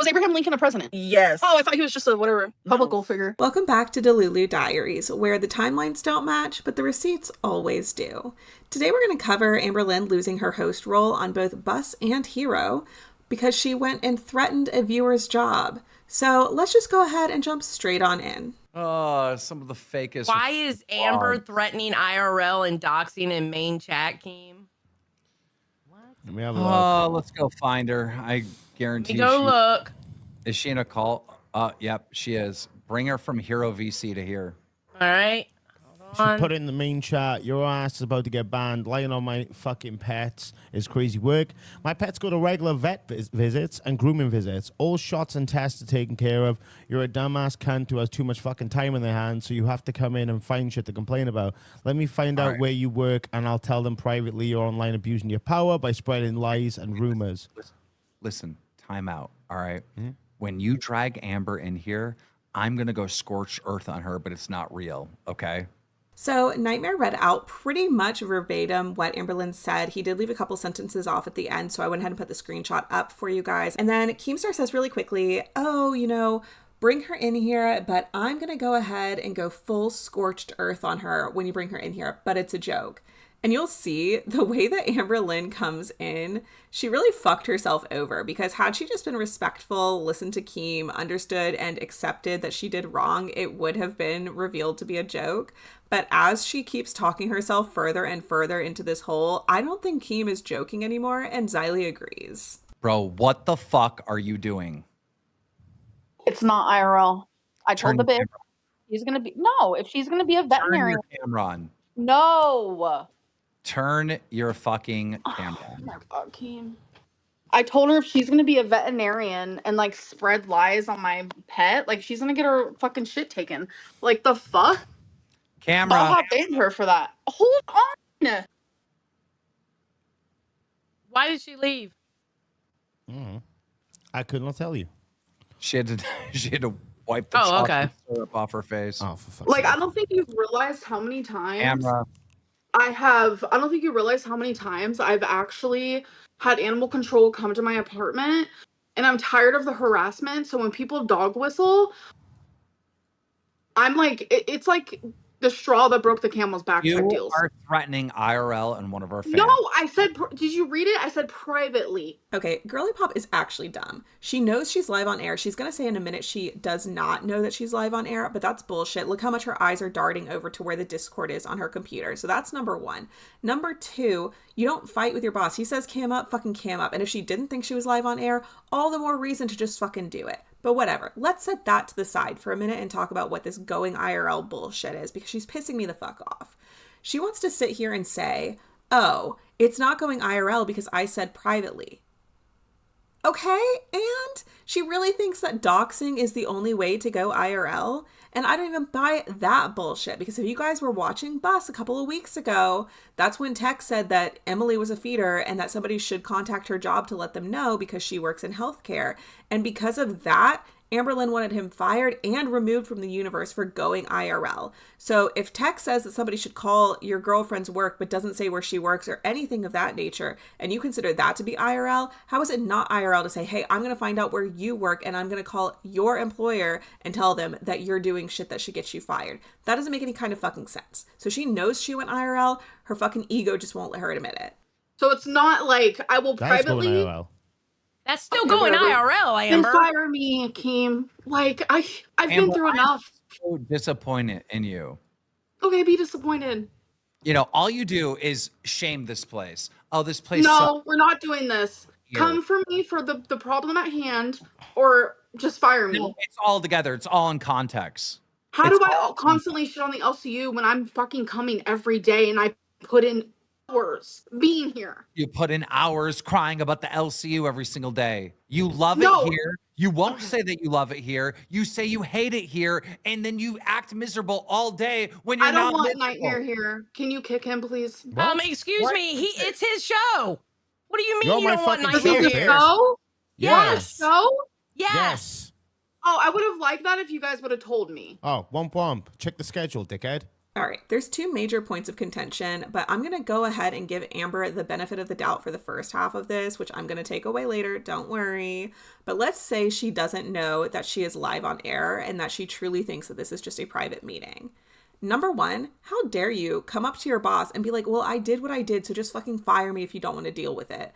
Was Abraham Lincoln a president? Yes. Oh, I thought he was just a whatever public figure. Welcome back to Delulu Diaries, where the timelines don't match, but the receipts always do. Today we're going to cover Amberlynn losing her host role on both Bus and Hero because she went and threatened a viewer's job. So let's just go ahead and jump straight on in. Oh, some of the fakest. Why is Amber threatening IRL and doxing in main chat, Keem? Let me have a look. Oh, let's go find her. I guarantee you. Go look. Is she in a call? Yep, she is. Bring her from Hero VC to here. All right. She put it in the main chat. Your ass is about to get banned. Lying on my fucking pets is crazy work. My pets go to regular vet visits and grooming visits. All shots and tests are taken care of. You're a dumbass cunt who has too much fucking time in their hands, so you have to come in and find shit to complain about. Let me find out where you work, and I'll tell them privately you're online abusing your power by spreading lies and rumors. Listen, time out, all right? Mm-hmm. When you drag Amber in here, I'm going to go scorched earth on her, but it's not real, okay? So Nightmare read out pretty much verbatim what Amberlynn said. He did leave a couple sentences off at the end, so I went ahead and put the screenshot up for you guys. And then Keemstar says really quickly, bring her in here, but I'm going to go ahead and go full scorched earth on her when you bring her in here, but it's a joke. And you'll see the way that Amberlynn comes in, she really fucked herself over, because had she just been respectful, listened to Keem, understood and accepted that she did wrong, it would have been revealed to be a joke. But as she keeps talking herself further and further into this hole, I don't think Keem is joking anymore, and Xylee agrees. Bro, what the fuck are you doing? It's not IRL. I told the bitch she's gonna be if she's gonna be a veterinarian. Turn your camera on. No. Turn your fucking camera on. Oh my god, Keem. I told her if she's gonna be a veterinarian and like spread lies on my pet, like she's gonna get her fucking shit taken. Like the fuck? Camera. I'll have banned her for that. Hold on. Why did she leave? I could not tell you. She had to wipe the chocolate syrup off her face. Oh, for fuck's Like, sake. I don't think you've realized how many times Camera. I don't think you realize how many times I've actually had animal control come to my apartment, and I'm tired of the harassment. So when people dog whistle, I'm like, it's like the straw that broke the camel's back type You deals. are threatening IRL and one of our fans. No, I said, did you read it? I said privately. Okay, Girly Pop is actually dumb. She knows she's live on air. She's going to say in a minute she does not know that she's live on air, but that's bullshit. Look how much her eyes are darting over to where the Discord is on her computer. So that's number one. Number two, you don't fight with your boss. He says cam up, fucking cam up. And if she didn't think she was live on air, all the more reason to just fucking do it. But whatever, let's set that to the side for a minute and talk about what this going IRL bullshit is, because she's pissing me the fuck off. She wants to sit here and say, oh, it's not going IRL because I said privately. Okay, and she really thinks that doxing is the only way to go IRL, and I don't even buy that bullshit, because if you guys were watching Bus a couple of weeks ago, that's when Tech said that Emily was a feeder and that somebody should contact her job to let them know because she works in healthcare, and because of that, Amberlynn wanted him fired and removed from the universe for going IRL. So if Tech says that somebody should call your girlfriend's work but doesn't say where she works or anything of that nature, and you consider that to be IRL, how is it not IRL to say, hey, I'm going to find out where you work and I'm going to call your employer and tell them that you're doing shit that should get you fired? That doesn't make any kind of fucking sense. So she knows she went IRL. Her fucking ego just won't let her admit it. So it's not like I will That's going privately. IRL. That's still going IRL, Then Amber. fire me, Keem. Like I've been Amber, through enough. I'm so disappointed in you. Okay, be disappointed. You know, all you do is shame this place. Oh, this place No, sucks. we're not doing this. Here. Come for me for the problem at hand, or just fire me. No, it's all together. It's all in context. How it's do I all- constantly shit on the LCU when I'm fucking coming every day and I put in hours being here? You put in hours crying about the LCU every single day. You love No. it here. You won't say that you love it here. You say you hate it here, and then you act miserable all day when you're I don't not want miserable. Nightmare here. Can you kick him, please? Excuse me. It's his show. What do you mean You're you my don't want fucking Is Nightmare it show, the here? bitch. show? Yes. Show? Yes. Oh, I would have liked that if you guys would have told me. Oh, womp womp. Check the schedule, dickhead. All right, there's two major points of contention, but I'm going to go ahead and give Amber the benefit of the doubt for the first half of this, which I'm going to take away later, don't worry. But let's say she doesn't know that she is live on air and that she truly thinks that this is just a private meeting. Number one, how dare you come up to your boss and be like, well, I did what I did, so just fucking fire me if you don't want to deal with it.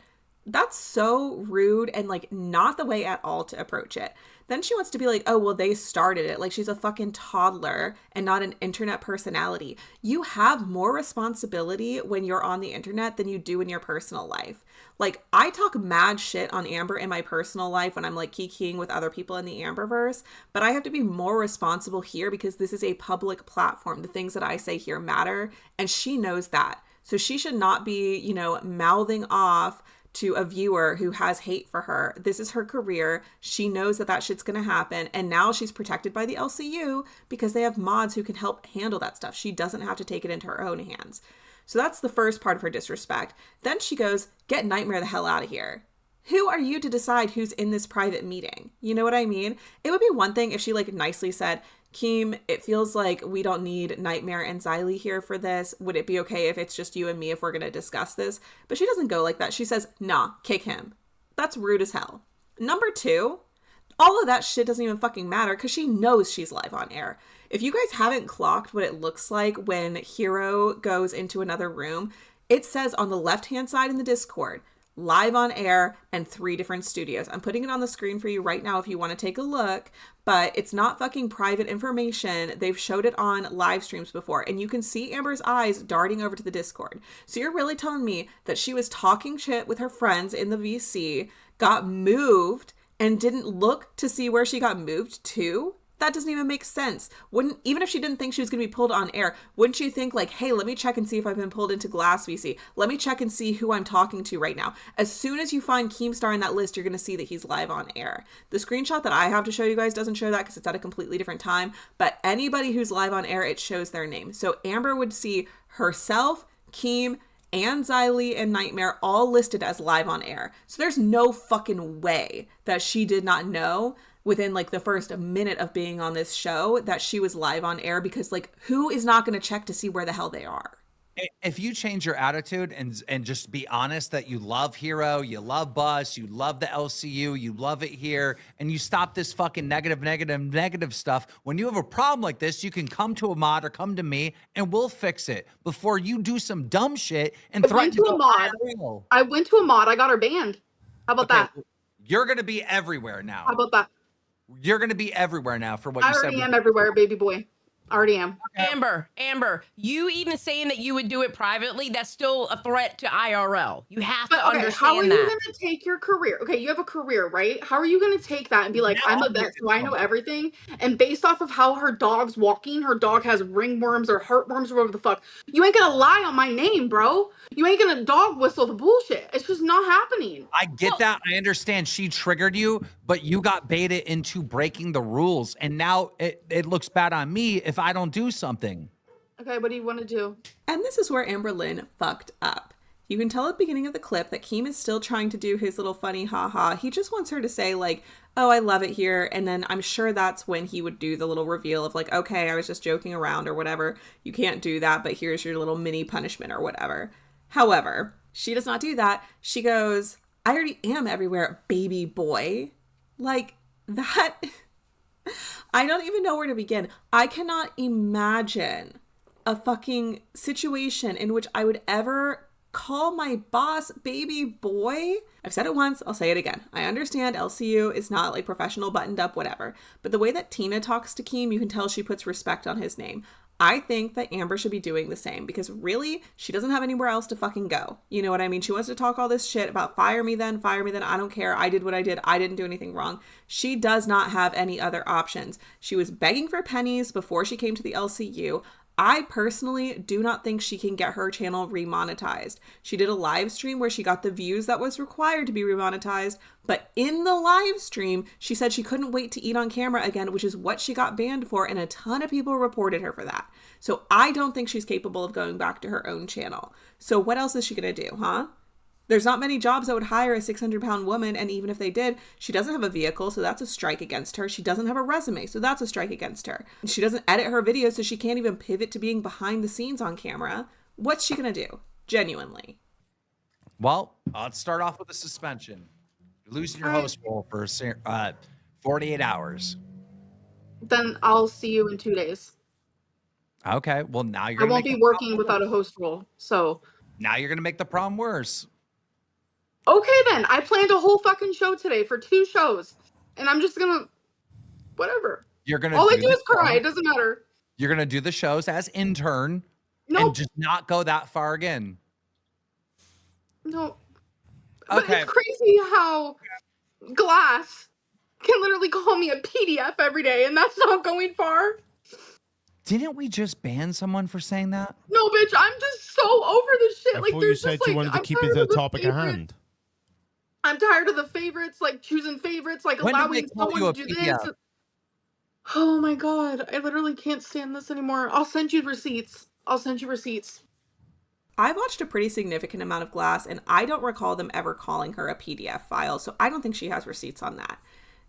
That's so rude and like not the way at all to approach it. Then she wants to be like, oh, well, they started it. Like she's a fucking toddler and not an internet personality. You have more responsibility when you're on the internet than you do in your personal life. Like I talk mad shit on Amber in my personal life when I'm like kikiing with other people in the Amberverse, but I have to be more responsible here because this is a public platform. The things that I say here matter, and she knows that. So she should not be, you know, mouthing off to a viewer who has hate for her. This is her career. She knows that that shit's going to happen. And now she's protected by the LCU because they have mods who can help handle that stuff. She doesn't have to take it into her own hands. So that's the first part of her disrespect. Then she goes, get Nightmare the hell out of here. Who are you to decide who's in this private meeting? You know what I mean? It would be one thing if she like nicely said, Keem, it feels like we don't need Nightmare and Xylee here for this. Would it be okay if it's just you and me if we're going to discuss this? But she doesn't go like that. She says, nah, kick him. That's rude as hell. Number two, all of that shit doesn't even fucking matter because she knows she's live on air. If you guys haven't clocked what it looks like when Hero goes into another room, it says on the left-hand side in the Discord, live on air and 3 different studios. I'm putting it on the screen for you right now if you want to take a look, but it's not fucking private information. They've showed it on live streams before, and you can see Amber's eyes darting over to the Discord. So you're really telling me that she was talking shit with her friends in the VC, got moved, and didn't look to see where she got moved to? That doesn't even make sense. Even if she didn't think she was going to be pulled on air, wouldn't you think like, hey, let me check and see if I've been pulled into Glass VC. Let me check and see who I'm talking to right now. As soon as you find Keemstar in that list, you're going to see that he's live on air. The screenshot that I have to show you guys doesn't show that because it's at a completely different time. But anybody who's live on air, it shows their name. So Amber would see herself, Keem, and Xylee and Nightmare all listed as live on air. So there's no fucking way that she did not know within like the first minute of being on this show that she was live on air, because like who is not going to check to see where the hell they are? If you change your attitude and just be honest that you love Hero, you love Bus, you love the LCU, you love it here, and you stop this fucking negative stuff, when you have a problem like this, you can come to a mod or come to me and we'll fix it before you do some dumb shit and threaten to a mod. I went to a mod. I got her banned. How about that? You're going to be everywhere now. How about that? You're going to be everywhere now for what you said. I already am everywhere, baby boy. Already am. Amber, you even saying that you would do it privately, that's still a threat to IRL. You have to understand how are that. you going to take your career? Okay, you have a career, right? How are you going to take that and be like, I'm a vet, so I know everything? And based off of how her dog's walking, her dog has ringworms or heartworms or whatever the fuck. You ain't going to lie on my name, bro. You ain't going to dog whistle the bullshit. It's just not happening. I get that. I understand she triggered you, but you got baited into breaking the rules. And now it looks bad on me if I don't do something. Okay, what do you want to do? And this is where Amberlynn fucked up. You can tell at the beginning of the clip that Keem is still trying to do his little funny haha. He just wants her to say like, oh, I love it here. And then I'm sure that's when he would do the little reveal of like, okay, I was just joking around or whatever. You can't do that, but here's your little mini punishment or whatever. However, she does not do that. She goes, I already am everywhere, baby boy. Like that... I don't even know where to begin. I cannot imagine a fucking situation in which I would ever call my boss baby boy. I've said it once, I'll say it again. I understand LCU is not like professional, buttoned up, whatever. But the way that Tina talks to Keem, you can tell she puts respect on his name. I think that Amber should be doing the same because really, she doesn't have anywhere else to fucking go. You know what I mean? She wants to talk all this shit about fire me then. I don't care. I did what I did. I didn't do anything wrong. She does not have any other options. She was begging for pennies before she came to the LCU. I personally do not think she can get her channel remonetized. She did a live stream where she got the views that was required to be remonetized, but in the live stream, she said she couldn't wait to eat on camera again, which is what she got banned for, and a ton of people reported her for that. So I don't think she's capable of going back to her own channel. So what else is she gonna do, huh? There's not many jobs that would hire a 600-pound woman, and even if they did, she doesn't have a vehicle, so that's a strike against her. She doesn't have a resume, so that's a strike against her. She doesn't edit her videos, so she can't even pivot to being behind the scenes on camera. What's she gonna do? Genuinely. Well, let's start off with a suspension. You're losing your host role for 48 hours. Then I'll see you in 2 days. Okay, well now you're I gonna won't be working without a host role, so. Now you're gonna make the problem worse. Okay then, I planned a whole fucking show today for 2 shows, and I'm just gonna, whatever. You're gonna. All I do is cry. It doesn't matter. You're gonna do the shows as intern, and just not go that far again. No. Okay. But it's crazy how Glass can literally call me a PDF every day, and that's not going far. Didn't we just ban someone for saying that? No, bitch, I'm just so over this shit. I Like, thought you said you wanted to keep it to the topic at hand. I'm tired of the favorites, like choosing favorites, like When did allowing they call someone you to a do PDF? this. Oh my god, I literally can't stand this anymore. I'll send you receipts. I've watched a pretty significant amount of Glass, and I don't recall them ever calling her a PDF file, so I don't think she has receipts on that.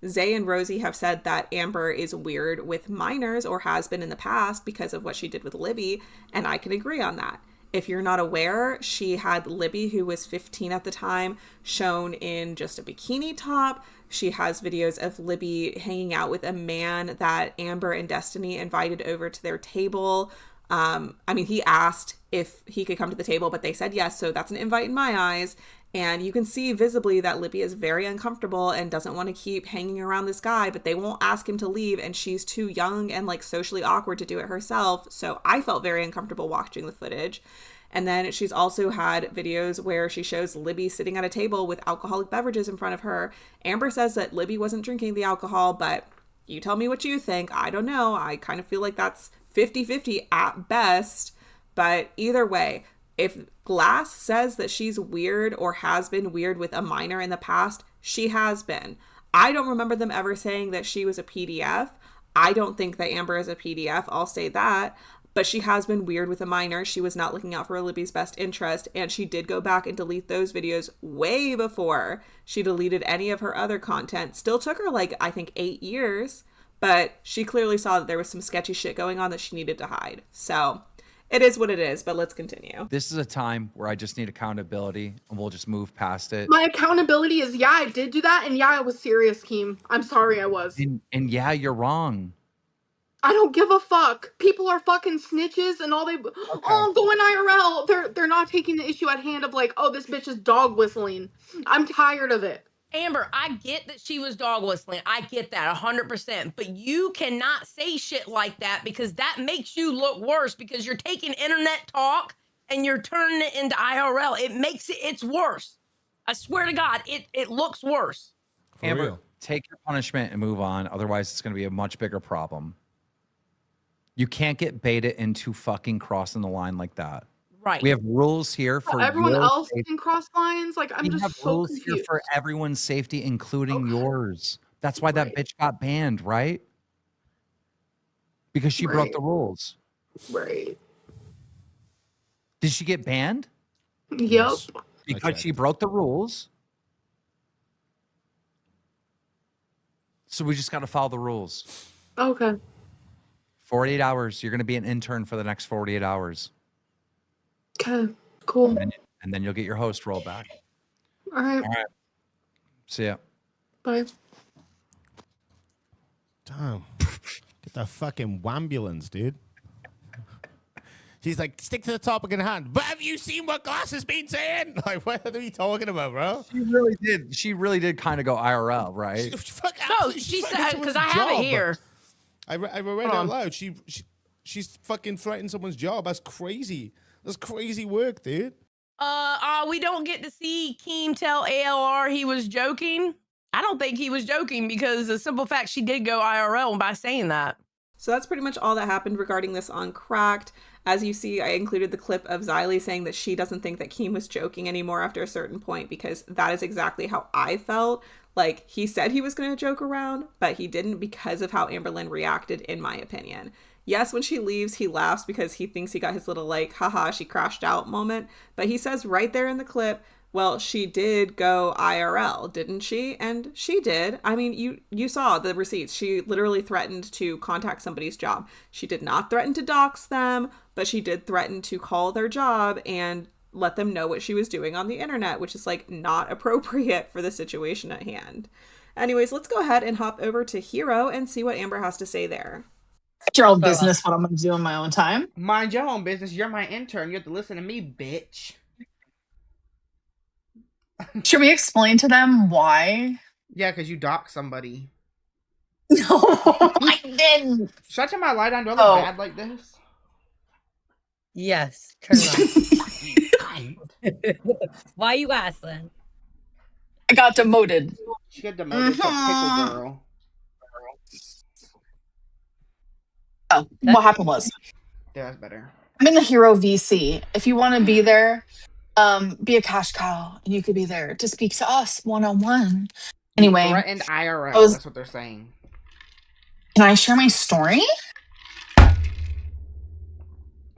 Zay and Rosie have said that Amber is weird with minors, or has been in the past, because of what she did with Libby, and I can agree on that. If you're not aware, she had Libby, who was 15 at the time, shown in just a bikini top. She has videos of Libby hanging out with a man that Amber and Destiny invited over to their table. He asked if he could come to the table, but they said yes, so that's an invite in my eyes. And you can see visibly that Libby is very uncomfortable and doesn't want to keep hanging around this guy, but they won't ask him to leave, and she's too young and like socially awkward to do it herself. So I felt very uncomfortable watching the footage. And then she's also had videos where she shows Libby sitting at a table with alcoholic beverages in front of her. Amber says that Libby wasn't drinking the alcohol, but you tell me what you think. I don't know. I kind of feel like that's 50-50 at best. But either way, if Glass says that she's weird or has been weird with a minor in the past, she has been. I don't remember them ever saying that she was a PDF. I don't think that Amber is a PDF. I'll say that. But she has been weird with a minor. She was not looking out for Libby's best interest, and she did go back and delete those videos way before she deleted any of her other content. Still took her I think 8 years, but she clearly saw that there was some sketchy shit going on that she needed to hide. So it is what it is, but let's continue. This is a time where I just need accountability, and we'll just move past it. My accountability is, yeah, I did do that, and yeah, I was serious, Keem. I'm sorry I was. And yeah, you're wrong. I don't give a fuck. People are fucking snitches, and all they I'm going IRL. They're not taking the issue at hand of like, oh, this bitch is dog whistling. I'm tired of it. Amber, I get that she was dog whistling. I get that 100%. But you cannot say shit like that, because that makes you look worse, because you're taking internet talk and you're turning it into IRL. It's worse. I swear to God, it looks worse. For Amber, real. take your punishment and move on. Otherwise, it's going to be a much bigger problem. You can't get baited into fucking crossing the line like that. Right. We have rules here for everyone your else safety. can cross lines. Like, I'm We just have so rules confused. here for everyone's safety, including yours. That's why that Right. bitch got banned, right? Because she broke Right. the rules. Right. Did she get banned? Yep. Yes. Because Okay. she broke the rules. So we just got to follow the rules. Okay. 48 hours. You're going to be an intern for the next 48 hours. Okay. Cool. And then you'll get your host role back. All right. All right. See ya. Bye. Damn. Get the fucking ambulance, dude. She's like, stick to the topic at hand. But have you seen what Glass has been saying? Like, what are you talking about, bro? She really did. She really did kind of go IRL, right? No, she said, because I have it here. I read it out loud. She's fucking threatened someone's job. That's crazy. That's crazy work, dude. We don't get to see Keem tell ALR he was joking. I don't think he was joking, because the simple fact she did go IRL by saying that. So that's pretty much all that happened regarding this on Cracked. As you see, I included the clip of Xylee saying that she doesn't think that Keem was joking anymore after a certain point, because that is exactly how I felt. Like, he said he was going to joke around, but he didn't, because of how Amberlynn reacted, in my opinion. Yes, when she leaves, he laughs because he thinks he got his little, like, haha, she crashed out moment. But he says right there in the clip, Well, she did go IRL, didn't she? And she did. I mean, you saw the receipts. She literally threatened to contact somebody's job. She did not threaten to dox them, but she did threaten to call their job and let them know what she was doing on the internet, which is like not appropriate for the situation at hand. Anyways, let's go ahead and hop over to Hero and see what Amber has to say there. It's your own business what I'm gonna do in my own time. Mind your own business. You're my intern. You have to listen to me, bitch. Should we explain to them why? Yeah, because you dock somebody. No, I didn't. Should I turn my light on? Do I look bad like this? Yes, turn it on. Why you asking? I got demoted. She got demoted to pickle girl. Oh, what happened was Yeah, that's better. I'm in the Hero VC. If you want to be there, be a cash cow, and you could be there to speak to us one-on-one. Anyway, Threatened IRL. That's what they're saying. Can I share my story? Can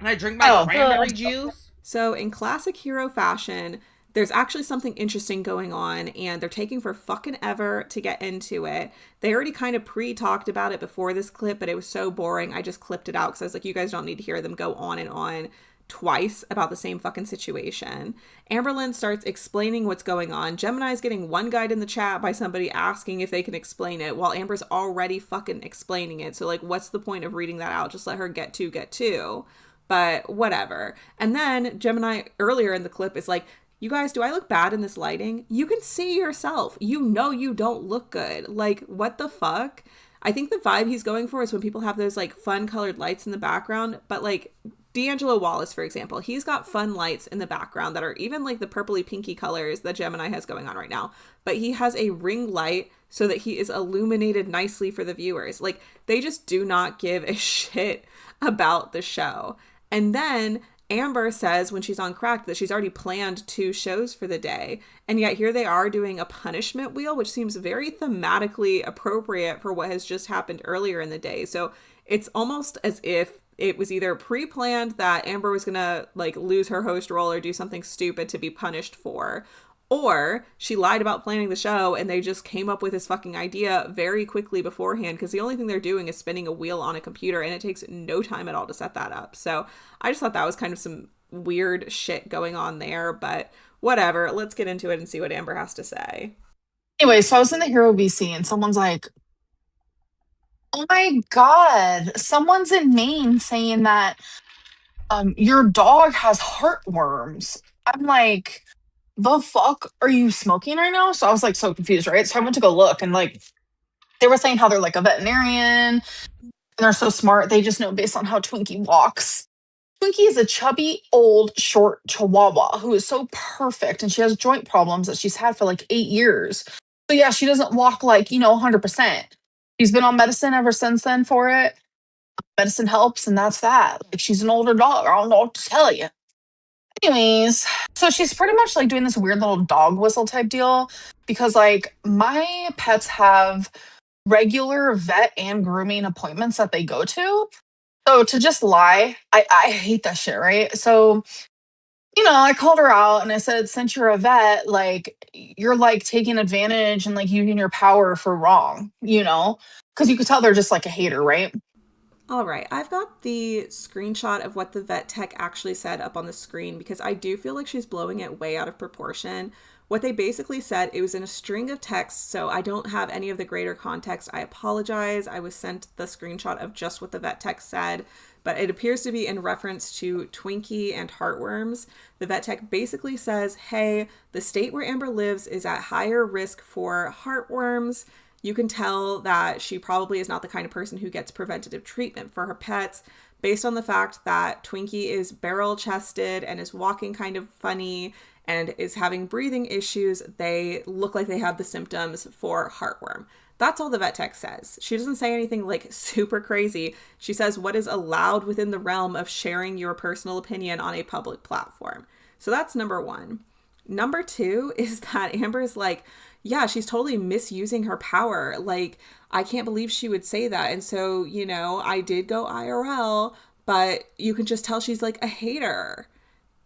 I drink my cranberry juice? So in classic Hero fashion, there's actually something interesting going on, and they're taking for fucking ever to get into it. They already kind of pre-talked about it before this clip, but it was so boring, I just clipped it out because I was like, you guys don't need to hear them go on and on twice about the same fucking situation. Amberlynn starts explaining what's going on. Gemini's getting one guide in the chat by somebody asking if they can explain it, while Amber's already fucking explaining it. So, like, what's the point of reading that out? Just let her get to. But whatever. And then Gemini earlier in the clip is like, you guys, do I look bad in this lighting? You can see yourself. You know you don't look good. Like, what the fuck? I think the vibe he's going for is when people have those, like, fun colored lights in the background. But, like, D'Angelo Wallace, for example, he's got fun lights in the background that are even, like, the purpley pinky colors that Gemini has going on right now. But he has a ring light so that he is illuminated nicely for the viewers. Like, they just do not give a shit about the show. And then Amber says when she's on Cracked that she's already planned 2 shows for the day. And yet here they are doing a punishment wheel, which seems very thematically appropriate for what has just happened earlier in the day. So it's almost as if it was either pre-planned that Amber was going to, like, lose her host role or do something stupid to be punished for, or she lied about planning the show and they just came up with this fucking idea very quickly beforehand, because the only thing they're doing is spinning a wheel on a computer and it takes no time at all to set that up. So I just thought that was kind of some weird shit going on there, but whatever. Let's get into it and see what Amber has to say. Anyway, so I was in the Hero VC and someone's like, oh my God, someone's in Maine saying that your dog has heartworms. I'm like, the fuck are you smoking right now? So I was like so confused, right? So I went to go look, and like they were saying how they're like a veterinarian and they're so smart. They just know based on how Twinkie walks. Twinkie is a chubby, old, short chihuahua who is so perfect, and she has joint problems that she's had for like 8 years. So yeah, she doesn't walk like, 100%. She's been on medicine ever since then for it. Medicine helps, and that's that. Like, she's an older dog. I don't know what to tell you. Anyways, so she's pretty much like doing this weird little dog whistle type deal because like my pets have regular vet and grooming appointments that they go to. So to just lie, I hate that shit, right? So, I called her out and I said, since you're a vet, like you're like taking advantage and like using your power for wrong, because you could tell they're just like a hater, right? All right, I've got the screenshot of what the vet tech actually said up on the screen because I do feel like she's blowing it way out of proportion. What they basically said, it was in a string of texts, so I don't have any of the greater context. I apologize. I was sent the screenshot of just what the vet tech said, but it appears to be in reference to Twinkie and heartworms. The vet tech basically says, hey, the state where Amber lives is at higher risk for heartworms. You can tell that she probably is not the kind of person who gets preventative treatment for her pets based on the fact that Twinkie is barrel-chested and is walking kind of funny and is having breathing issues. They look like they have the symptoms for heartworm. That's all the vet tech says. She doesn't say anything like super crazy. She says what is allowed within the realm of sharing your personal opinion on a public platform. So that's number 1. Number 2 is that Amber's like, yeah, she's totally misusing her power. Like, I can't believe she would say that. And so, I did go IRL, but you can just tell she's like a hater.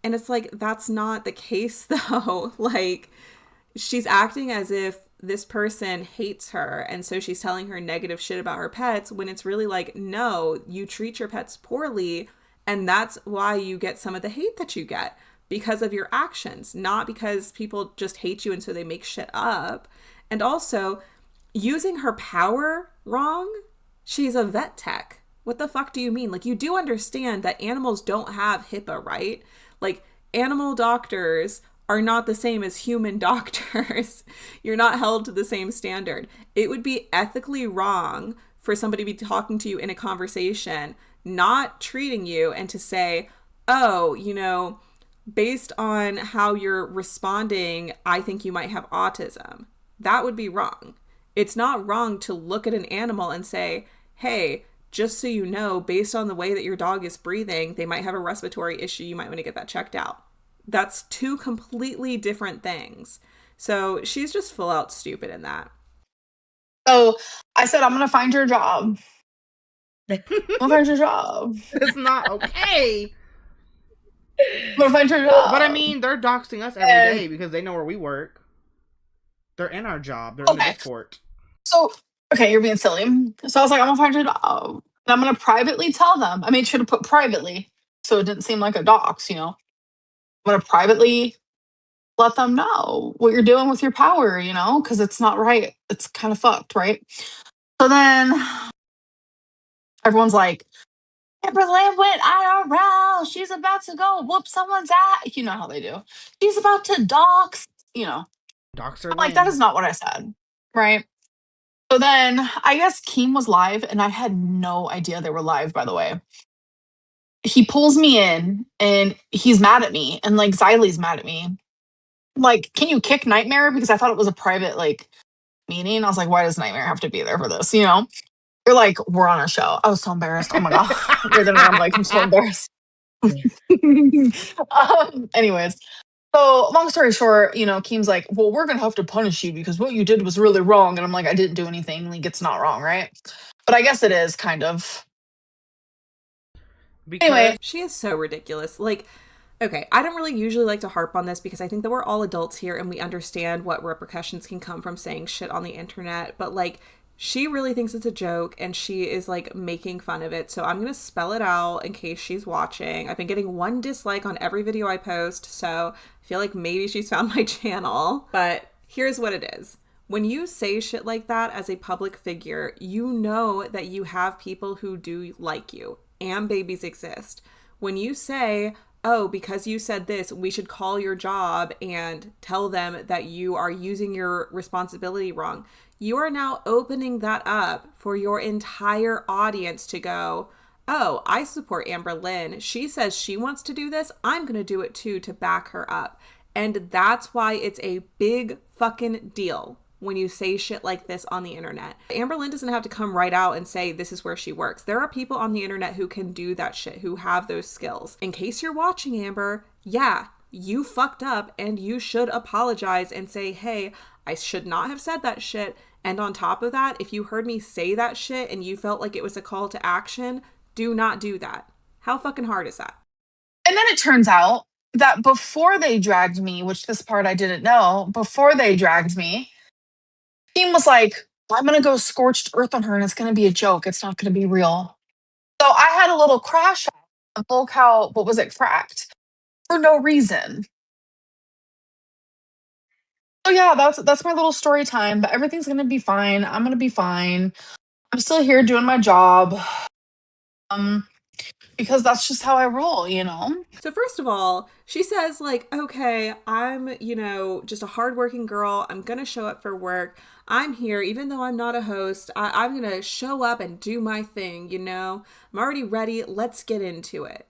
And it's like, that's not the case though. Like, she's acting as if this person hates her, and so she's telling her negative shit about her pets, when it's really like, no, you treat your pets poorly, and that's why you get some of the hate that you get, because of your actions, not because people just hate you and so they make shit up. And also, using her power wrong. She's a vet tech. What the fuck do you mean? Like, you do understand that animals don't have HIPAA, right? Like, animal doctors are not the same as human doctors. You're not held to the same standard. It would be ethically wrong for somebody to be talking to you in a conversation, not treating you, and to say, oh, you know, based on how you're responding, I think you might have autism. That would be wrong. It's not wrong to look at an animal and say, hey, just so you know, based on the way that your dog is breathing, they might have a respiratory issue. You might want to get that checked out. That's two completely different things. So she's just full out stupid in that. So I said, I'm going to find your job. I'm going to find your job. It's not okay. I'm going to find your job. But I mean, they're doxing us every day because they know where we work. They're in our job. They're in the Discord. So, okay, you're being silly. So I was like, I'm going to find your job. And I'm going to privately tell them. I made sure to put privately so it didn't seem like a dox, you know. I'm going to privately let them know what you're doing with your power, you know, because it's not right. It's kind of fucked, right? So then everyone's like, Amberlynn went IRL. She's about to go whoop someone's ass. You know how they do. She's about to dox, you know. Doxer I'm like, that is not what I said, right? So then I guess Keem was live, and I had no idea they were live, by the way. He pulls me in, and he's mad at me, and like Xylie's mad at me. I'm like, can you kick Nightmare? Because I thought it was a private like meeting. I was like, why does Nightmare have to be there for this? You know? You're like, we're on a show. I was so embarrassed. Oh my god. I'm like, I'm so embarrassed. Anyways, so long story short, you know, Keem's like, well, we're gonna have to punish you because what you did was really wrong. And I'm like, I didn't do anything. Like, it's not wrong, right? But I guess it is kind of. Because Anyway, she is so ridiculous. Like, okay, I don't really usually like to harp on this because I think that we're all adults here and we understand what repercussions can come from saying shit on the internet. But like, she really thinks it's a joke and she is like making fun of it. So I'm going to spell it out in case she's watching. I've been getting 1 dislike on every video I post. So I feel like maybe she's found my channel. But here's what it is. When you say shit like that as a public figure, you know that you have people who do like you, and babies exist. When you say, oh, because you said this, we should call your job and tell them that you are using your responsibility wrong, you are now opening that up for your entire audience to go, oh, I support Amberlynn. She says she wants to do this. I'm going to do it too to back her up. And that's why it's a big fucking deal when you say shit like this on the internet. Amberlynn doesn't have to come right out and say this is where she works. There are people on the internet who can do that shit, who have those skills. In case you're watching, Amber, yeah, you fucked up and you should apologize and say, hey, I should not have said that shit. And on top of that, if you heard me say that shit and you felt like it was a call to action, do not do that. How fucking hard is that? and then it turns out that before they dragged me, which this part I didn't know, before they dragged me, Keem was like, I'm going to go scorched earth on her and it's going to be a joke. It's not going to be real. So I had a little crash out, a full cow, what was it, cracked for no reason. So yeah, that's my little story time, but everything's going to be fine. I'm going to be fine. I'm still here doing my job. Because that's just how I roll, you know? So first of all, she says like, okay, I'm, you know, just a hardworking girl. I'm going to show up for work. I'm here, even though I'm not a host. I'm going to show up and do my thing, you know? I'm already ready. Let's get into it.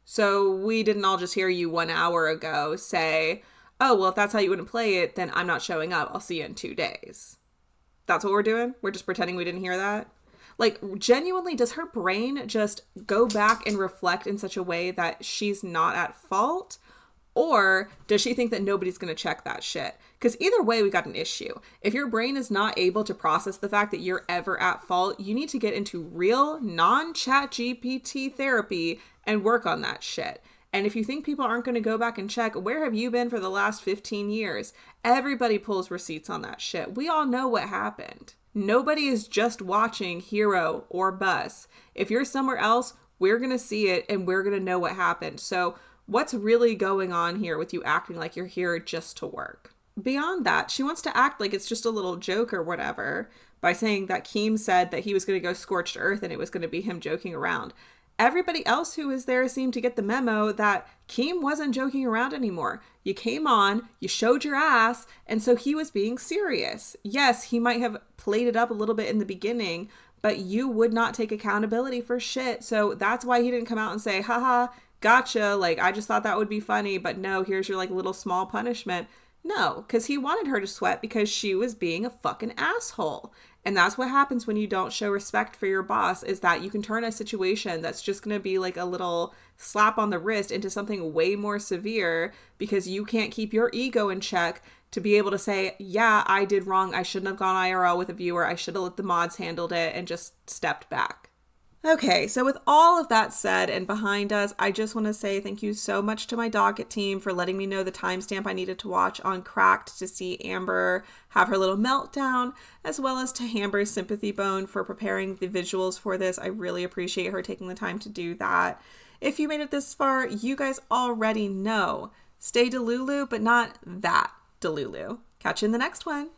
So we didn't all just hear you 1 hour ago say, oh, well, if that's how you want to play it, then I'm not showing up. I'll see you in 2 days. That's what we're doing? We're just pretending we didn't hear that? Like, genuinely, does her brain just go back and reflect in such a way that she's not at fault? Or does she think that nobody's going to check that shit? Because either way, we got an issue. If your brain is not able to process the fact that you're ever at fault, you need to get into real non-chat GPT therapy and work on that shit. And if you think people aren't going to go back and check, where have you been for the last 15 years? Everybody pulls receipts on that shit. We all know what happened. Nobody is just watching Hero or Bus. If you're somewhere else, we're going to see it and we're going to know what happened. So what's really going on here with you acting like you're here just to work? Beyond that, she wants to act like it's just a little joke or whatever by saying that Keem said that he was going to go scorched earth and it was going to be him joking around. Everybody else who was there seemed to get the memo that Keem wasn't joking around anymore. You came on, you showed your ass, and so he was being serious. Yes, he might have played it up a little bit in the beginning, but you would not take accountability for shit. So that's why he didn't come out and say, haha, gotcha, like I just thought that would be funny, but no, here's your like little small punishment. No, because he wanted her to sweat because she was being a fucking asshole. And that's what happens when you don't show respect for your boss, is that you can turn a situation that's just going to be like a little slap on the wrist into something way more severe because you can't keep your ego in check to be able to say, yeah, I did wrong. I shouldn't have gone IRL with a viewer. I should have let the mods handled it and just stepped back. Okay, so with all of that said and behind us, I just want to say thank you so much to my docket team for letting me know the timestamp I needed to watch on Cracked to see Amber have her little meltdown, as well as to Amber's Sympathy Bone for preparing the visuals for this. I really appreciate her taking the time to do that. If you made it this far, you guys already know. Stay Delulu, but not that Delulu. Catch you in the next one.